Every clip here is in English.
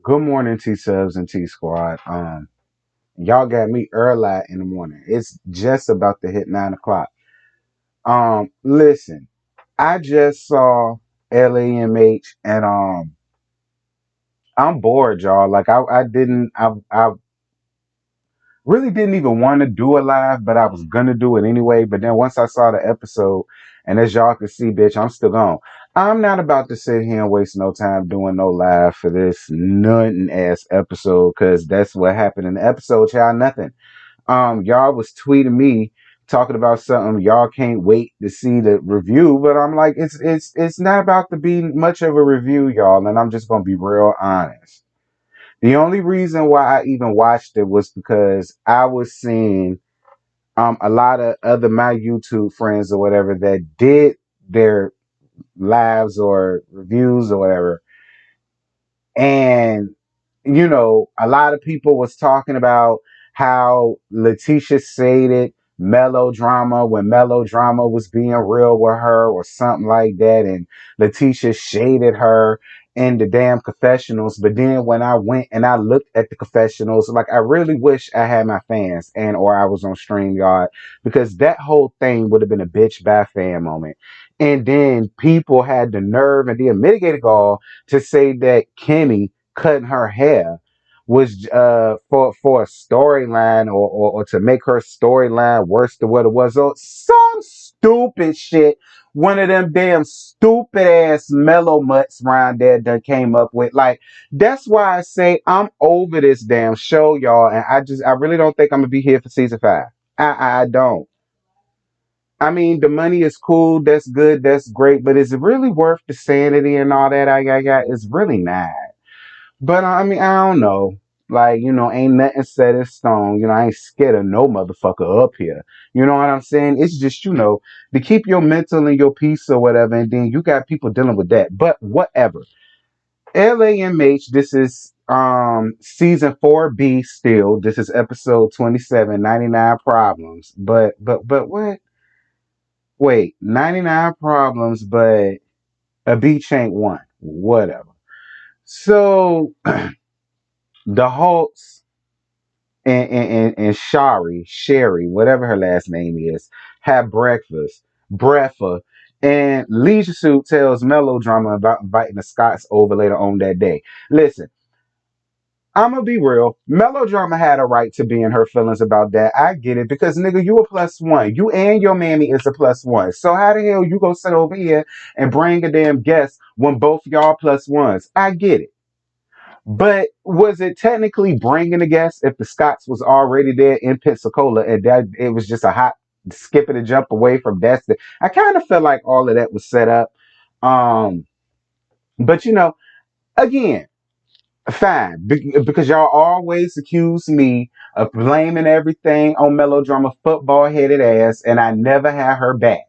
Good morning, T Subs and T Squad. Y'all got me early in the morning. It's just about to hit 9 o'clock. Listen, I just saw LAMH and I'm bored, y'all. Like I really didn't even want to do a live, but I was gonna do it anyway. But then once I saw the episode, and as y'all can see, bitch, I'm still gone. I'm not about to sit here and waste no time doing no live for this nothing ass episode, because that's what happened in the episode, child. Nothing. Y'all was tweeting me talking about something y'all can't wait to see the review, but I'm like, it's not about to be much of a review, y'all, and I'm just gonna be real honest. The only reason why I even watched it was because I was seeing a lot of other my YouTube friends or whatever that did their lives or reviews or whatever. And a lot of people was talking about how Letitia shaded melodrama when melodrama was being real with her or something like that, and Letitia shaded her in the damn confessionals. But then when I went and I looked at the confessionals, like, I really wish I had my fans and or I was on StreamYard, because that whole thing would have been a bitch by fan moment. And then people had the nerve and the mitigated gall to say that Kenny cutting her hair was for a storyline, or to make her storyline worse than what it was. So some stupid shit one of them damn stupid ass mellow mutts around there done came up with. Like, that's why I say I'm over this damn show, y'all, and I really don't think I'm gonna be here for season 5. I don't. I mean, the money is cool, that's good, that's great, but is it really worth the sanity and all that I got? It's really not. But I mean, I don't know. Like, ain't nothing set in stone. I ain't scared of no motherfucker up here. You know what I'm saying? It's just, to keep your mental and your peace or whatever. And then you got people dealing with that. But whatever. LAMH, this is season 4B still. This is episode 27, 99 problems. But what? Wait, 99 problems, but a beach ain't one. Whatever. So the Holtz and Sherry, whatever her last name is, have breakfast. Brefa. And Leisure Suit tells Melodrama about inviting the Scots over later on that day. Listen, I'm gonna be real. Melodrama had a right to be in her feelings about that. I get it, because nigga, you a +1. You and your mammy is a +1. So how the hell you gonna sit over here and bring a damn guest when both y'all +1s? I get it. But was it technically bringing a guest if the Scots was already there in Pensacola, and that it was just a hot skip and a jump away from Destin? I kind of felt like all of that was set up. Um, but again, fine, because y'all always accuse me of blaming everything on Melodrama football headed ass, and I never had her back.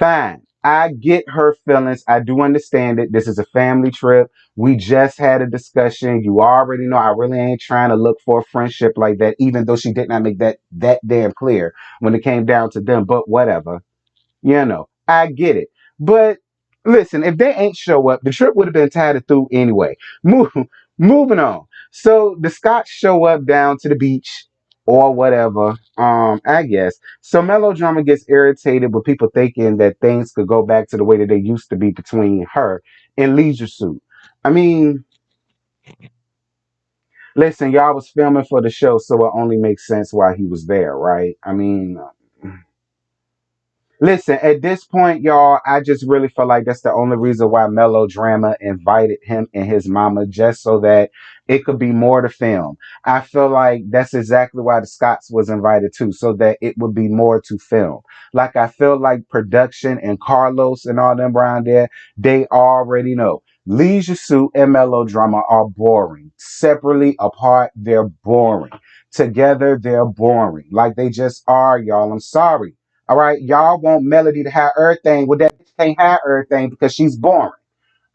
Fine. I get her feelings. I do understand it. This is a family trip. We just had a discussion. You already know I really ain't trying to look for a friendship like that, even though she did not make that damn clear when it came down to them. But whatever. I get it. But listen, if they ain't show up, the trip would have been tied through anyway. Move, moving on. So the Scots show up down to the beach or whatever. I guess. So Melodrama gets irritated with people thinking that things could go back to the way that they used to be between her and Leisure Suit. I mean, listen, y'all was filming for the show, so it only makes sense why he was there, right? I mean, listen, at this point, y'all, I just really feel like that's the only reason why Melodrama invited him and his mama, just so that it could be more to film. I feel like that's exactly why the Scots was invited too, so that it would be more to film. Like, I feel like production and Carlos and all them around there, they already know. Leisure Suit and Melodrama are boring. Separately, apart, they're boring. Together, they're boring. Like, they just are, y'all. I'm sorry. All right, y'all want Melody to have everything. Well, that bitch can't have everything because she's boring.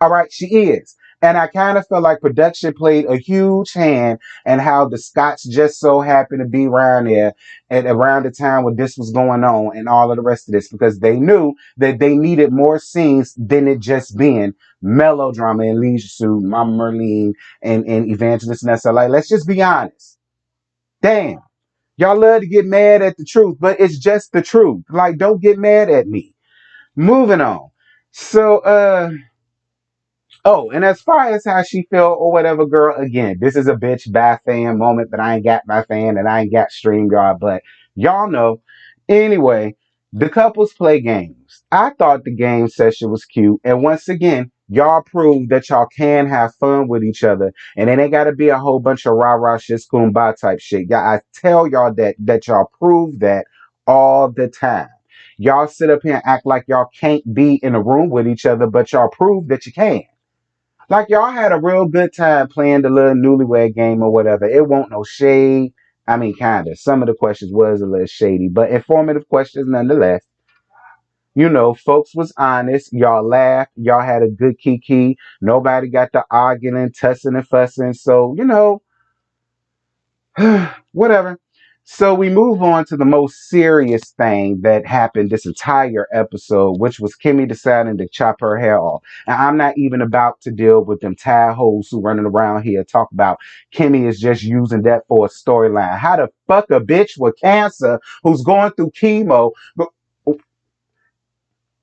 All right, she is. And I kind of feel like production played a huge hand in how the Scots just so happened to be around there at around the time when this was going on and all of the rest of this, because they knew that they needed more scenes than it just being melodrama and Leisure Suit, Mama Merlene and Evangelist Nessa. Like, let's just be honest. Damn. Y'all love to get mad at the truth, but it's just the truth. Like, don't get mad at me. Moving on. So, oh, and as far as how she felt or whatever, girl, again, this is a bitch by fan moment that I ain't got my fan and I ain't got StreamYard, but y'all know. Anyway, the couples play games. I thought the game session was cute, and once again, y'all proved that y'all can have fun with each other, and it ain't got to be a whole bunch of rah rah shit, kumbaya type shit. Yeah, I tell y'all that y'all prove that all the time. Y'all sit up here and act like y'all can't be in a room with each other, but y'all prove that you can. Like y'all had a real good time playing the little newlywed game or whatever. It won't no shade. I mean, kinda. Some of the questions was a little shady, but informative questions nonetheless. You know, folks was honest. Y'all laughed. Y'all had a good kiki. Nobody got the arguing, tussing, and fussing. So, you know, whatever. So we move on to the most serious thing that happened this entire episode, which was Kimmy deciding to chop her hair off. And I'm not even about to deal with them tie hoes who running around here talk about Kimmy is just using that for a storyline. How the fuck a bitch with cancer who's going through chemo?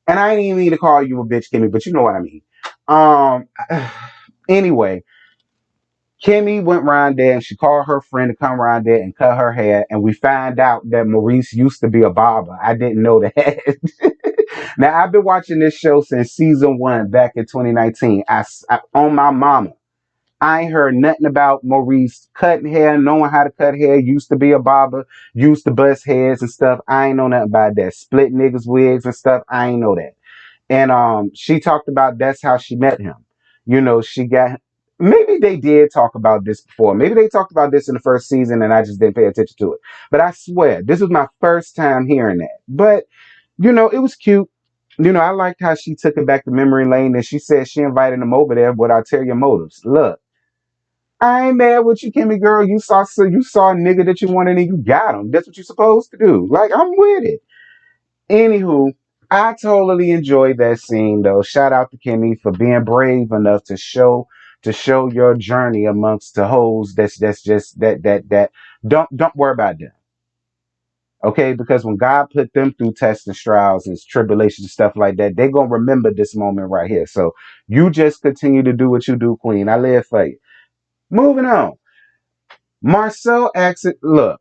And I ain't even mean to call you a bitch, Kimmy, but you know what I mean. Um. Anyway, Kimmy went round there and she called her friend to come round there and cut her hair. And we find out that Maurice used to be a barber. I didn't know that. Now, I've been watching this show since season one back in 2019. On my mama. I ain't heard nothing about Maurice cutting hair, knowing how to cut hair. Used to be a barber, used to bust heads and stuff. I ain't know nothing about that. Split niggas' wigs and stuff. I ain't know that. And she talked about that's how she met him. You know, she got maybe they did talk about this before. Maybe they talked about this in the first season and I just didn't pay attention to it. But I swear, this was my first time hearing that. But you know, it was cute. You know, I liked how she took it back to memory lane and she said she invited him over there with ulterior motives. Look, I ain't mad with you, Kimmy girl. You saw a nigga that you wanted and you got him. That's what you're supposed to do. Like, I'm with it. Anywho, I totally enjoyed that scene though. Shout out to Kimmy for being brave enough to show your journey amongst the hoes that's just that don't worry about them. Okay, because when God put them through tests and trials and tribulations and stuff like that, they gonna remember this moment right here. So you just continue to do what you do, Queen. I live for you. Moving on. Marcel asks it, look,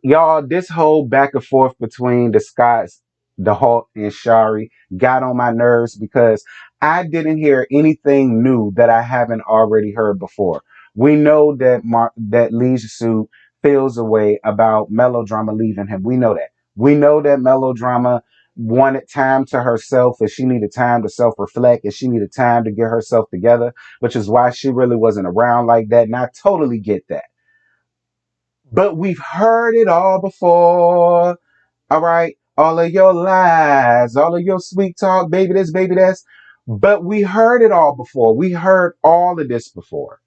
y'all, this whole back and forth between the Scots, the Hulk, and Shari got on my nerves because I didn't hear anything new that I haven't already heard before. We know that that Leisure Suit feels a way about Melodrama leaving him. We know that. We know that Melodrama wanted time to herself and she needed time to self-reflect and she needed time to get herself together, which is why she really wasn't around like that. And I totally get that. But we've heard it all before. All right. All of your lies, all of your sweet talk, baby this, baby that's. But we heard it all before. We heard all of this before.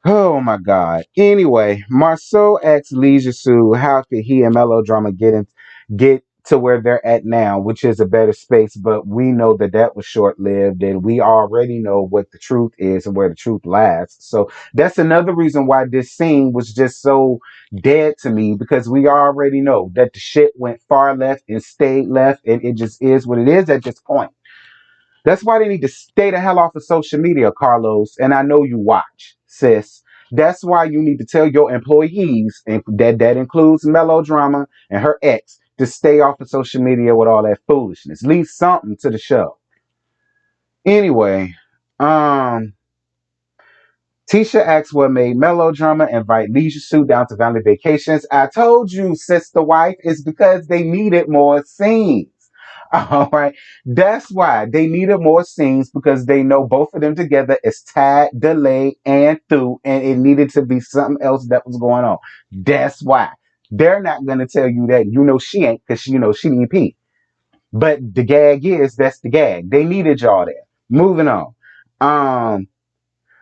Oh my God. Anyway, Marceau asks Leisure Sue how could he and Melodrama get to where they're at now, which is a better space. But we know that that was short lived, and we already know what the truth is and where the truth lies. So that's another reason why this scene was just so dead to me, because we already know that the shit went far left and stayed left, and it just is what it is at this point. That's why they need to stay the hell off of social media, Carlos. And I know you watch, sis. That's why you need to tell your employees, and that includes Melodrama and her ex, to stay off of social media with all that foolishness. Leave something to the show. Anyway, Tisha asks what made Melodrama invite Leisure Sue down to Valley Vacations. I told you, sister wife, it's because they needed more scenes. All right. That's why they needed more scenes, because they know both of them together is tied, delayed, and through, and it needed to be something else that was going on. That's why. They're not going to tell you that. You know she ain't, because she need pee. But the gag is, that's the gag. They needed y'all there. Moving on. Um,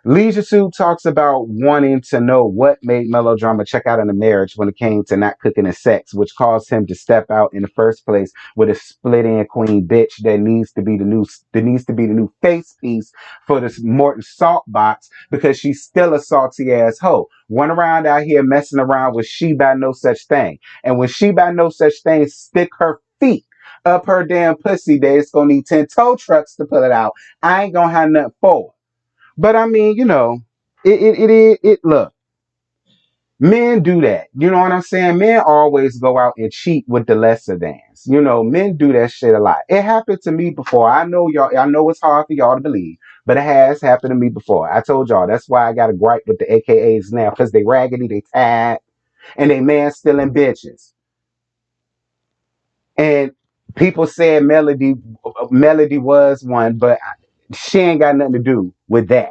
Leisure Suit talks about wanting to know what made melodrama check out in a marriage when it came to not cooking and sex, which caused him to step out in the first place with a split-end queen bitch that needs to be the new face piece for this Morton salt box because she's still a salty ass hoe. Run around out here messing around with she by no such thing. And when she by no such thing stick her feet up her damn pussy that it's gonna need 10 tow trucks to pull it out, I ain't gonna have nothing for it. But I mean, look, men do that. You know what I'm saying? Men always go out and cheat with the lesser thans. Men do that shit a lot. It happened to me before. I know it's hard for y'all to believe, but it has happened to me before. I told y'all that's why I got a gripe with the AKAs now, because they raggedy, they tired, and they man stealing bitches. And people said Melody was one, but she ain't got nothing to do with that.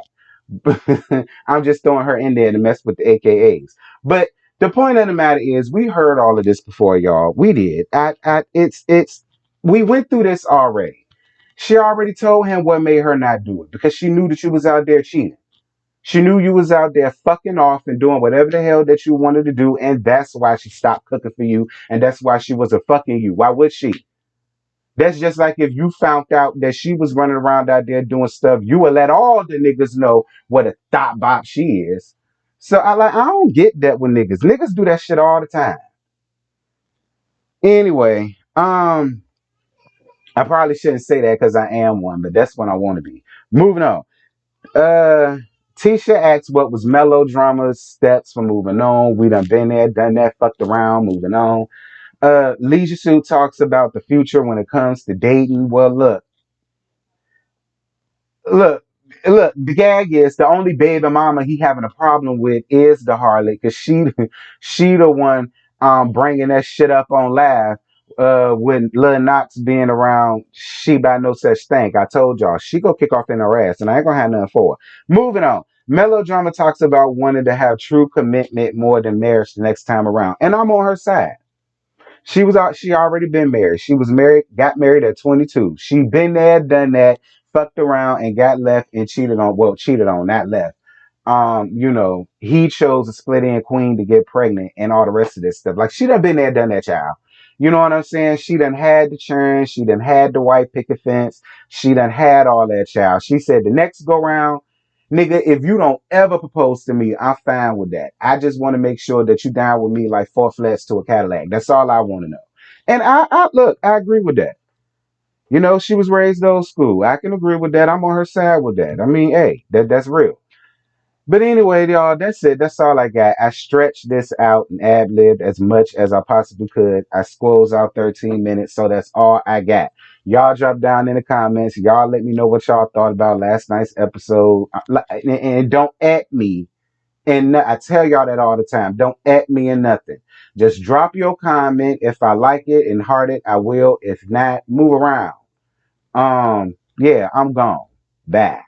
I'm just throwing her in there to mess with the AKAs. But the point of the matter is, we heard all of this before, y'all. We did. We went through this already. She already told him what made her not do it because she knew that you was out there cheating. She knew you was out there fucking off and doing whatever the hell that you wanted to do, and that's why she stopped cooking for you, and that's why she wasn't fucking you. Why would she? That's just like if you found out that she was running around out there doing stuff, you would let all the niggas know what a thought bop she is. So I don't get that with niggas. Niggas do that shit all the time. Anyway, I probably shouldn't say that because I am one, but that's what I want to be. Moving on. Uh Tisha asks what was melodrama's steps for moving on. We done been there, done that, fucked around, moving on. Leisure Suit talks about the future when it comes to dating. Well, look, look. The gag is the only baby mama he having a problem with is the harlot, because she the one bringing that shit up on live. When Lil Knox being around, she by no such thing. I told y'all she go kick off in her ass, and I ain't gonna have nothing for her. Moving on. Melodrama talks about wanting to have true commitment more than marriage the next time around, and I'm on her side. She was out. She already been married. She was married, got married at 22. She been there, done that, fucked around, and got left and cheated on. Well, cheated on, not left. He chose a split end queen to get pregnant and all the rest of this stuff. Like she done been there, done that, child. You know what I'm saying? She done had the churn. She done had the white picket fence. She done had all that, child. She said the next go round, nigga, if you don't ever propose to me, I'm fine with that. I just want to make sure that you down with me like four flats to a Cadillac. That's all I want to know. And I look, I agree with that. She was raised old school. I can agree with that. I'm on her side with that. I mean, hey, that's real. But anyway, y'all, that's it. That's all I got. I stretched this out and ad-libbed as much as I possibly could. I squoze out 13 minutes, so that's all I got. Y'all drop down in the comments. Y'all let me know what y'all thought about last night's episode. And don't at me. And I tell y'all that all the time. Don't at me and nothing. Just drop your comment. If I like it and heart it, I will. If not, move around. Yeah, I'm gone. Bye.